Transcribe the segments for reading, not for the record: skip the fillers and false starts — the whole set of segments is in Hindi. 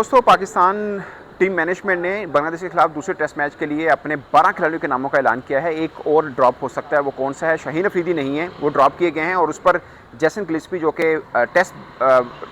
दोस्तों, पाकिस्तान टीम मैनेजमेंट ने बांग्लादेश के खिलाफ दूसरे टेस्ट मैच के लिए अपने 12 खिलाड़ियों के नामों का ऐलान किया है। एक और ड्रॉप हो सकता है, वो कौन सा है? शाहीन अफरीदी नहीं है, वो ड्रॉप किए गए हैं। और उस पर जैसन गिलिस्पी जो कि टेस्ट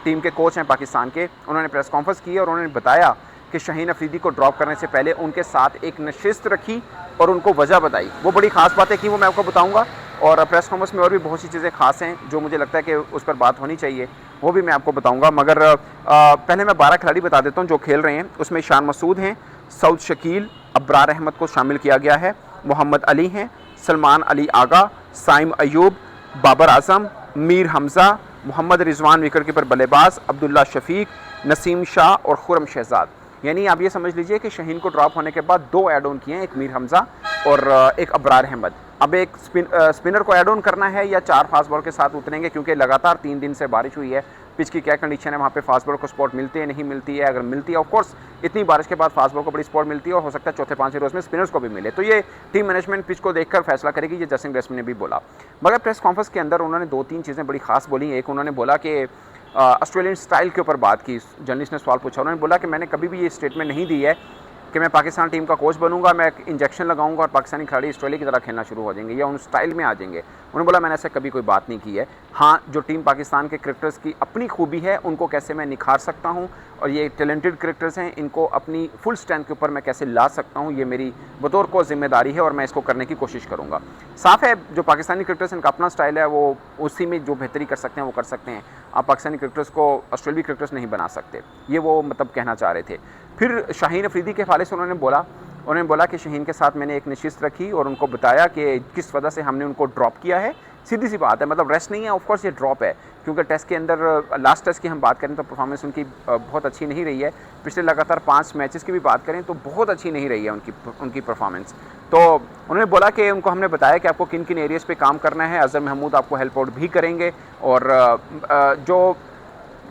टीम के कोच हैं पाकिस्तान के, उन्होंने प्रेस कॉन्फ्रेंस की और उन्होंने बताया कि शाहीन अफरीदी को ड्रॉप करने से पहले उनके साथ एक नशिस्त रखी और उनको वजह बताई। वो बड़ी ख़ास बातें की, वो मैं आपको बताऊँगा। और प्रेस कॉन्फ्रेंस में और भी बहुत सी चीज़ें खास हैं जो मुझे लगता है कि उस पर बात होनी चाहिए, वो भी मैं आपको बताऊंगा। मगर पहले मैं 12 खिलाड़ी बता देता हूं जो खेल रहे हैं। उसमें ईशान मसूद हैं, सऊद शकील, अब्रार अहमद को शामिल किया गया है, मोहम्मद अली हैं, सलमान अली आगा, साइम अयूब, बाबर आजम, मीर हमज़ा, मोहम्मद रिजवान विकेट कीपर बल्लेबाज, अब्दुल्ला शफीक, नसीम शाह और खुरम शहजाद। यानी आप ये समझ लीजिए कि शाहीन को ड्रॉप होने के बाद 2 ऐड ऑन किए हैं, एक मीर हमज़ा और एक अब्रार अहमद। अब एक स्पिनर को ऐड ऑन करना है या 4 फास्ट बॉल के साथ उतरेंगे, क्योंकि लगातार 3 दिन से बारिश हुई है। पिच की क्या कंडीशन है, वहाँ पे फास्ट बॉल को स्पॉट मिलती है नहीं मिलती है? अगर मिलती है, ऑफ कोर्स इतनी बारिश के बाद फास्ट बॉल को बड़ी स्पॉट मिलती है और हो सकता है चौथे 5वें रोज में स्पिनर्स को भी मिले। तो ये टीम मैनेजमेंट पिच को देखकर फैसला करेगी, ये जैसन गिलिस्पी ने भी बोला। मगर प्रेस कॉन्फ्रेंस के अंदर उन्होंने 2-3 चीज़ें बड़ी खास बोली। एक, उन्होंने बोला कि ऑस्ट्रेलियन स्टाइल के ऊपर बात की। जर्नलिस्ट ने सवाल पूछा, उन्होंने बोला कि मैंने कभी भी ये स्टेटमेंट नहीं दी है कि मैं पाकिस्तान टीम का कोच बनूंगा, मैं इंजेक्शन लगाऊंगा और पाकिस्तानी खिलाड़ी ऑस्ट्रेलिया की तरह खेलना शुरू हो जाएंगे या उन स्टाइल में आ जाएंगे। उन्होंने बोला मैंने ऐसा कभी कोई बात नहीं की है। हाँ, जो टीम पाकिस्तान के क्रिकेटर्स की अपनी खूबी है उनको कैसे मैं निखार सकता हूँ और ये टैलेंटेड क्रिकेटर्स हैं, इनको अपनी फुल स्ट्रेंथ के ऊपर मैं कैसे ला सकता हूँ, ये मेरी बतौर को जिम्मेदारी है और मैं इसको करने की कोशिश करूँगा। साफ़ है, जो पाकिस्तानी क्रिकेटर्स इनका अपना स्टाइल है, वो उसी में जो बेहतरी कर सकते हैं वो कर सकते हैं। आप पाकिस्तानी क्रिकेटर्स को ऑस्ट्रेलियाई क्रिकेटर्स नहीं बना सकते, ये वो मतलब कहना चाह रहे थे। फिर शाहीन अफरीदी के हवाले से उन्होंने बोला कि शाहीन के साथ मैंने एक नशिस्त रखी और उनको बताया कि किस वजह से हमने उनको ड्रॉप किया है। सीधी सी बात है, मतलब रेस्ट नहीं है, ऑफ कोर्स ये ड्रॉप है, क्योंकि टेस्ट के अंदर लास्ट टेस्ट की हम बात करें तो परफॉर्मेंस उनकी बहुत अच्छी नहीं रही है। पिछले लगातार 5 मैचेस की भी बात करें तो बहुत अच्छी नहीं रही है उनकी परफॉर्मेंस। तो उन्होंने बोला कि उनको हमने बताया कि आपको किन किन एरियाज़ पे काम करना है, अज़हर महमूद आपको हेल्प आउट भी करेंगे। और जो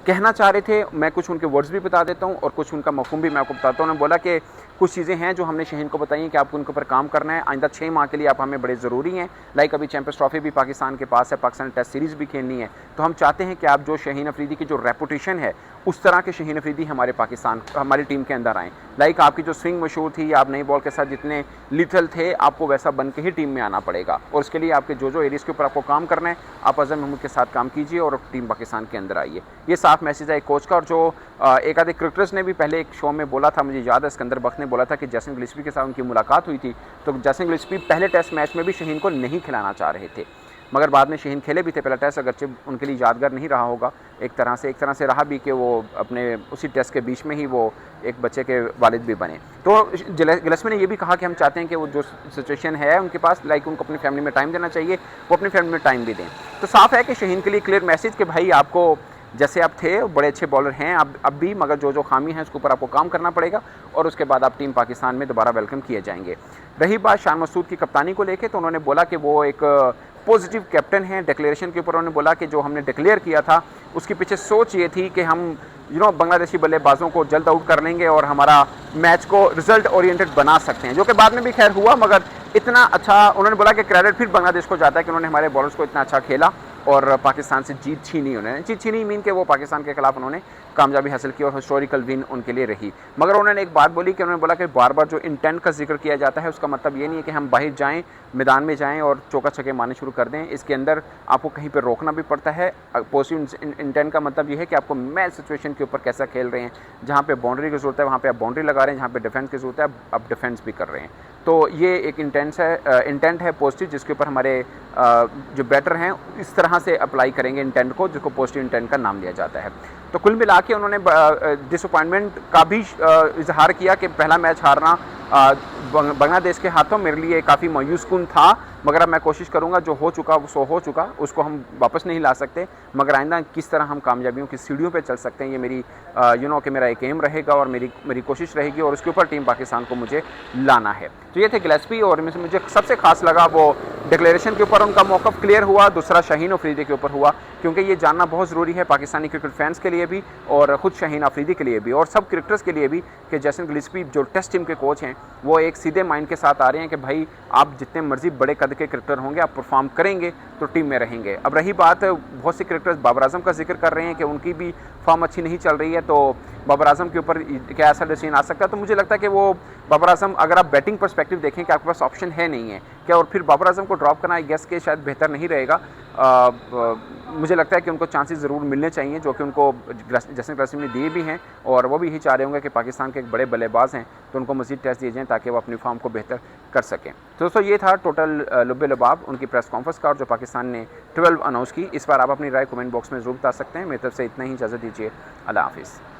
कहना चाह रहे थे, मैं कुछ उनके वर्ड्स भी बता देता हूँ और कुछ उनका मफ़हूम भी मैं आपको बताता हूँ। उन्होंने बोला कि कुछ चीज़ें हैं जो हमने शाहीन को बताई हैं कि आपको उनके ऊपर काम करना है, आइंदा 6 माह के लिए आप हमें बड़े ज़रूरी हैं। लाइक अभी चैंपियंस ट्रॉफी भी पाकिस्तान के पास है, पाकिस्तान टेस्ट सीरीज़ भी खेलनी है, तो हम चाहते हैं कि आप जो शाहीन अफरीदी की जो रेपुटेशन है उस तरह के शाहीन अफरीदी हमारी टीम के अंदर आएँ। लाइक आपकी जो स्विंग मशहूर थी, आप नई बॉल के साथ जितने लिथल थे, आपको वैसा बन के ही टीम में आना पड़ेगा और उसके लिए आपके जो एरियाज़ के ऊपर आपको काम करना है, आप अज़हर महमूद के साथ काम कीजिए और टीम पाकिस्तान के अंदर आइए। ये साफ मैसेज है एक कोच का। और जो एक आधे क्रिकेटर्स ने भी पहले एक शो में बोला था, मुझे याद है सिकंदर बख्त ने बोला था कि जैसन गिलिस्पी के साथ उनकी मुलाकात हुई थी तो जैसन गिलिस्पी पहले टेस्ट मैच में भी शाहीन को नहीं खिलाना चाह रहे थे, मगर बाद में शाहीन खेले भी थे पहला टेस्ट, अगरचे उनके लिए यादगार नहीं रहा होगा एक तरह से रहा भी कि वो अपने उसी टेस्ट के बीच में ही वो एक बच्चे के वालिद भी बने। तो गिलिस्पी ने ये भी कहा कि हम चाहते हैं कि वो जो सिचुएशन है उनके पास, लाइक उनको अपनी फैमिली में टाइम देना चाहिए, वो अपनी फैमिली में टाइम भी दें। तो साफ है कि शाहीन के लिए क्लियर मैसेज कि भाई आपको जैसे आप थे बड़े अच्छे बॉलर हैं अब भी, मगर जो खामी है उसके ऊपर आपको काम करना पड़ेगा और उसके बाद आप टीम पाकिस्तान में दोबारा वेलकम किए जाएंगे। रही बात शान मसूद की कप्तानी को लेके, तो उन्होंने बोला कि वो एक पॉजिटिव कैप्टन हैं। डिक्लेरेशन के ऊपर उन्होंने बोला कि जो हमने डिक्लेयर किया था उसके पीछे सोच ये थी कि हम बांग्लादेशी बल्लेबाजों को जल्द आउट कर लेंगे और हमारा मैच को रिजल्ट ओरिएंटेड बना सकते हैं, जो कि बाद में भी खैर हुआ। मगर इतना अच्छा उन्होंने बोला कि क्रेडिट फिर बांग्लादेश को जाता है कि उन्होंने हमारे बॉलर्स को इतना अच्छा खेला और पाकिस्तान से जीत छीनी मीन के वो पाकिस्तान के खिलाफ उन्होंने कामयाबी हासिल की और हिस्टोरिकल विन उनके लिए रही। मगर उन्होंने एक बात बोली कि उन्होंने बोला कि बार बार जो इंटेंट का जिक्र किया जाता है उसका मतलब ये नहीं है कि हम बाहर जाएं, मैदान में जाएं और चौका छक्के मारने शुरू कर दें। इसके अंदर आपको कहीं पर रोकना भी पड़ता है। पॉजिटिव इंटेंट का मतलब ये है कि आपको मैच सिचुएशन के ऊपर कैसा खेल रहे हैं, जहाँ पे बाउंड्री की ज़रूरत है वहाँ पे आप बाउंड्री लगा रहे हैं, जहाँ पे डिफेंस की ज़रूरत है आप डिफेंस भी कर रहे हैं। तो ये एक इंटेंट है पॉजिटिव, जिसके ऊपर हमारे जो बैटर हैं इस तरह से अप्लाई करेंगे इंटेंट को, जिसको पॉजिटिव इंटेंट का नाम दिया जाता है। तो कुल मिला के उन्होंने डिसअपॉइंटमेंट का भी इजहार किया कि पहला मैच हारना बांग्लादेश के हाथों मेरे लिए काफ़ी मायूस कुन था, मगर अब मैं कोशिश करूंगा जो हो चुका सो हो चुका, उसको हम वापस नहीं ला सकते, मगर आइंदा किस तरह हम कामयाबियों की सीढ़ियों पे चल सकते हैं ये मेरी कि मेरा एक एम रहेगा और मेरी कोशिश रहेगी और उसके ऊपर टीम पाकिस्तान को मुझे लाना है। तो ये थे गिलिस्पी और मुझे सबसे खास लगा वो डिक्लेरेशन के ऊपर उनका मौक़िफ़ क्लियर हुआ, दूसरा शाहीन अफरीदी के ऊपर हुआ, क्योंकि ये जानना बहुत ज़रूरी है पाकिस्तानी क्रिकेट फैंस के लिए भी और ख़ुद शाहीन अफरीदी के लिए भी और सब क्रिकेटर्स के लिए भी कि जैसन गिलिस्पी जो टेस्ट टीम के कोच हैं वो एक सीधे माइंड के साथ आ रहे हैं कि भाई आप जितने मर्जी बड़े कद के क्रिकेटर होंगे, आप परफॉर्म करेंगे तो टीम में रहेंगे। अब रही बात बहुत से क्रिकेटर्स बाबर आजम का जिक्र कर रहे हैं कि उनकी भी फॉर्म अच्छी नहीं चल रही है, तो बाबर आजम के ऊपर क्या ऐसा डिसीजन आ सकता है। तो मुझे लगता है कि वो बाबर आजम, अगर आप बैटिंग परस्पेक्टिव देखें कि आपके पास ऑप्शन है नहीं है क्या, और फिर बाबर आजम को ड्रॉप करना आई गेस के शायद बेहतर नहीं रहेगा। मुझे लगता है कि उनको चांसेस ज़रूर मिलने चाहिए, जो कि उनको जैसन क्लासिम ने दिए भी हैं, और वो भी यही चाह रहे होंगे कि पाकिस्तान के एक बड़े बल्लेबाज हैं तो उनको मज़ीद टेस्ट दिए जाएँ ताकि वो अपनी फॉर्म को बेहतर कर सकें। तो दोस्तों ये था टोटल लुब्बे लुबाब उनकी प्रेस कॉन्फ्रेंस का, और जो पाकिस्तान ने 12 अनाउंस की। इस बार आप अपनी राय कमेंट बॉक्स में ज़रूर बता सकते हैं। मेरी तरफ से इतना ही, इजाज़त दीजिए, अल्लाह हाफ़िज़।